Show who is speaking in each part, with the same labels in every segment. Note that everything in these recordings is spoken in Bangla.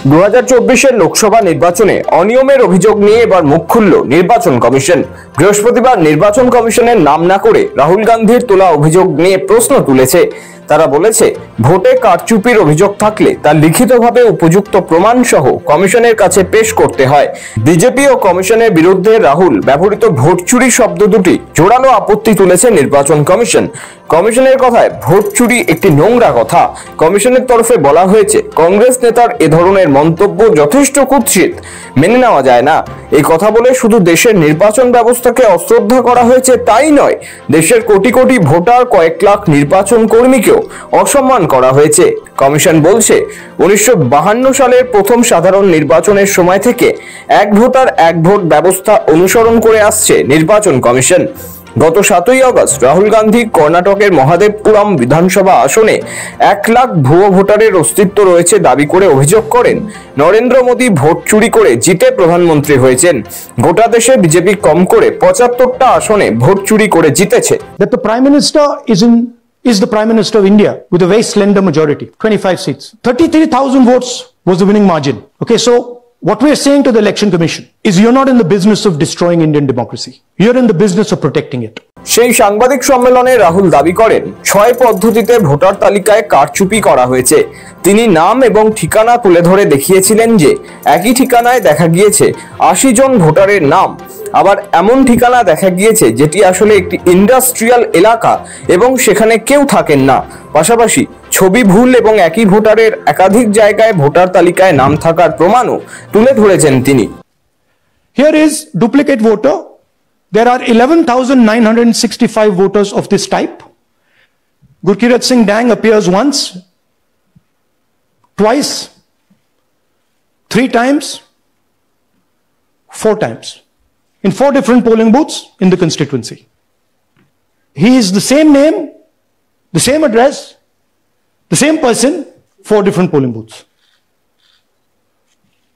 Speaker 1: 2024 লোকসভা নির্বাচনে অনিয়মের অভিযোগ নিয়ে এবার মুখ খুলল নির্বাচন কমিশন। বৃহস্পতিবার নির্বাচন কমিশনের নাম না করে রাহুল গান্ধীর তোলা অভিযোগ নিয়ে প্রশ্ন তুলেছে। তারা বলেছে, ভোটে কারচুপির অভিযোগ থাকলে তা লিখিতভাবে উপযুক্ত প্রমাণ সহ কমিশনের কাছে পেশ করতে হয়। বিজেপি ও কমিশনের বিরুদ্ধে রাহুল ব্যবহৃত ভোট চুরি শব্দ দুটি জোরালো আপত্তি তুলেছে নির্বাচন কমিশন। কমিশনের কথায়, ভোট চুরি একটি নোংরা কথা। কমিশনের তরফে বলা হয়েছে, কংগ্রেস নেতার এ ধরনের মন্তব্য যথেষ্ট কুৎসিত, মেনে নেওয়া যায় না। এই কথা বলে শুধু দেশের নির্বাচন ব্যবস্থাকে অশ্রদ্ধা করা হয়েছে তাই নয়, দেশের কোটি কোটি ভোটার, কয়েক লাখ নির্বাচন কর্মীকেও অসম্মান করা হয়েছে। কমিশন বলছে, 1952 সালের প্রথম সাধারণ নির্বাচনের সময় থেকে এক ভোটার এক ভোট ব্যবস্থা অনুসরণ করে আসছে নির্বাচন কমিশন। গত 7ই আগস্ট রাহুল গান্ধী কর্ণাটকের মহাদেবপুরম বিধানসভা আসনে 1 লাখ ভুয়ো ভোটারের অস্তিত্ব রয়েছে দাবি করে অভিযোগ করেন। নরেন্দ্র মোদী ভোট চুরি করে জিতে প্রধানমন্ত্রী হয়েছেন। গোটা দেশে বিজেপি কম করে 75টা আসনে ভোট চুরি করে জিতেছে।
Speaker 2: That the Prime Minister is the Prime Minister of India with a very slender majority, 25 seats. 33,000 votes was the winning margin. Okay, so what we are saying to the Election Commission is you're not in the business of destroying Indian democracy. You're in the business of protecting it.
Speaker 1: সেই সাংবাদিক সম্মেলনে রাহুল দাবি করেন, 6 পদ্ধতিতে ভোটার তালিকায় কারচুপি করা হয়েছে। তিনি নাম এবং ঠিকানা তুলে ধরে দেখিয়েছিলেন যে একই ঠিকানায় দেখা গিয়েছে 80 জন ভোটারের নাম, আবার এমন ঠিকানা দেখা গিয়েছে যেটি আসলে একটি ইন্ডাস্ট্রিয়াল এলাকা এবং সেখানে কেউ থাকেন না। পাশাপাশি ছবি ভুল এবং একই ভোটারের একাধিক জায়গায় ভোটার তালিকায় নাম থাকার প্রমাণও তুলে ধরেছেন তিনি।
Speaker 2: Here is duplicate voter. There are 11,965 voters of this type. Gurkirat Singh Dang appears once, twice, 3 times, 4 times in 4 different polling booths in the constituency. He is the same name, the same address, the same person, 4 different polling booths.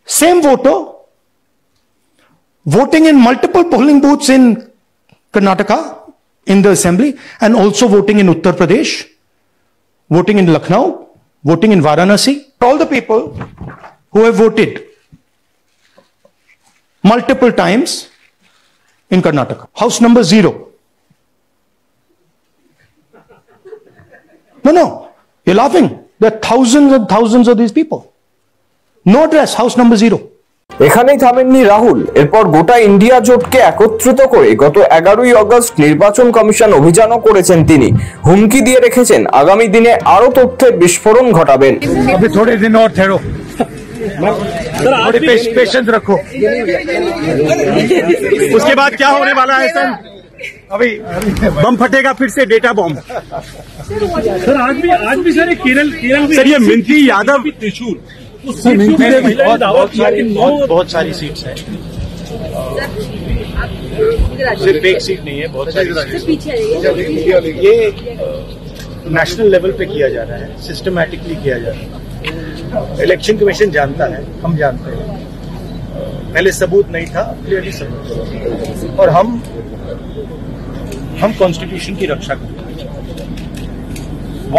Speaker 2: Same voter voting in multiple polling booths in Karnataka in the assembly, and also voting in Uttar Pradesh, voting in Lucknow, voting in Varanasi. All the people who have voted multiple times in Karnataka. House number 0. No, you're laughing. There are thousands and thousands of these people. No address, house number 0.
Speaker 1: এখানেই থামেননি রাহুল। এরপর গোটা ইন্ডিয়া জোটকে একত্রিত করে গত 11ই আগস্ট নির্বাচন কমিশন অভিযানও করেছেন তিনি। হুমকি দিয়ে রেখেছেন আগামী দিনে আরো তথ্যের বিস্ফোরণ ঘটাবেন।
Speaker 2: अभी थोड़े दिन और ठहरो, थोड़ी पेशेंस रखो।
Speaker 3: उसके बाद क्या होने वाला है सर? अभी बम फटेगा फिर से, डेटा बॉम्ब।
Speaker 4: सर आज भी सर केरल
Speaker 3: सर ये मिंत्री यादव
Speaker 4: त्रिशूल
Speaker 3: बहुत सारी सीट्स हैं, सिर्फ एक सीट नहीं है, बहुत सारी सीट्स। ये नेशनल लेवल पे किया जा रहा है, सिस्टमैटिकली किया जा रहा है। इलेक्शन कमीशन जानता है, हम जानते हैं, पहले सबूत नहीं था, क्लियरली सबूत। और हम कॉन्स्टिट्यूशन की रक्षा करते हैं।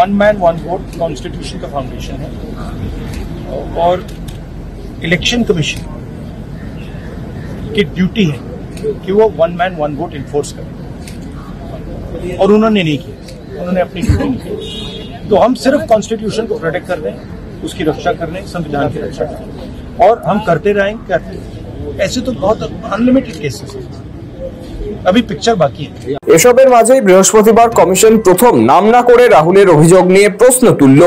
Speaker 3: 1 मैन 1 वोट कॉन्स्टिट्यूशन का फाउंडेशन है, और इलेक्शन कमीशन की ड्यूटी है कि वो 1 मैन 1 वोट इन्फोर्स करे, और उन्होंने नहीं किया, उन्होंने अपनी ड्यूटी नहीं की। तो हम सिर्फ कॉन्स्टिट्यूशन को प्रोटेक्ट कर रहे हैं, उसकी रक्षा कर रहे हैं, संविधान की रक्षा कर रहे हैं, और हम करते रहेंगे। ऐसे तो बहुत अनलिमिटेड केसेस हैं, अभी पिक्चर बाकी है।
Speaker 1: এসবের মাঝেই বৃহস্পতিবার কমিশন প্রথম নাম না করে রাহুলের অভিযোগ নিয়ে প্রশ্ন তুলল।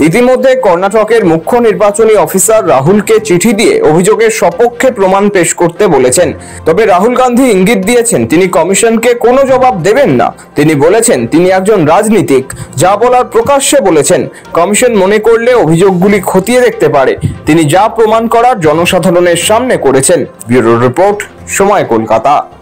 Speaker 1: ইতিমধ্যে কর্ণাটকের মুখ্য নির্বাচনী অফিসার রাহুলকে চিঠি দিয়ে অভিযোগের সপক্ষে প্রমাণ পেশ করতে বলেছেন। তবে রাহুল গান্ধী ইঙ্গিত দিয়েছেন তিনি কমিশনকে কোনো জবাব দেবেন না। তিনি বলেছেন তিনি একজন রাজনীতিক, যা বলার প্রকাশ্যে বলেছেন। কমিশন মনে করলে অভিযোগগুলি খতিয়ে দেখতে পারে। তিনি যা প্রমাণ করার জনসাধারণের সামনে করেছেন। ব্যুরো রিপোর্ট, সময়, কলকাতা।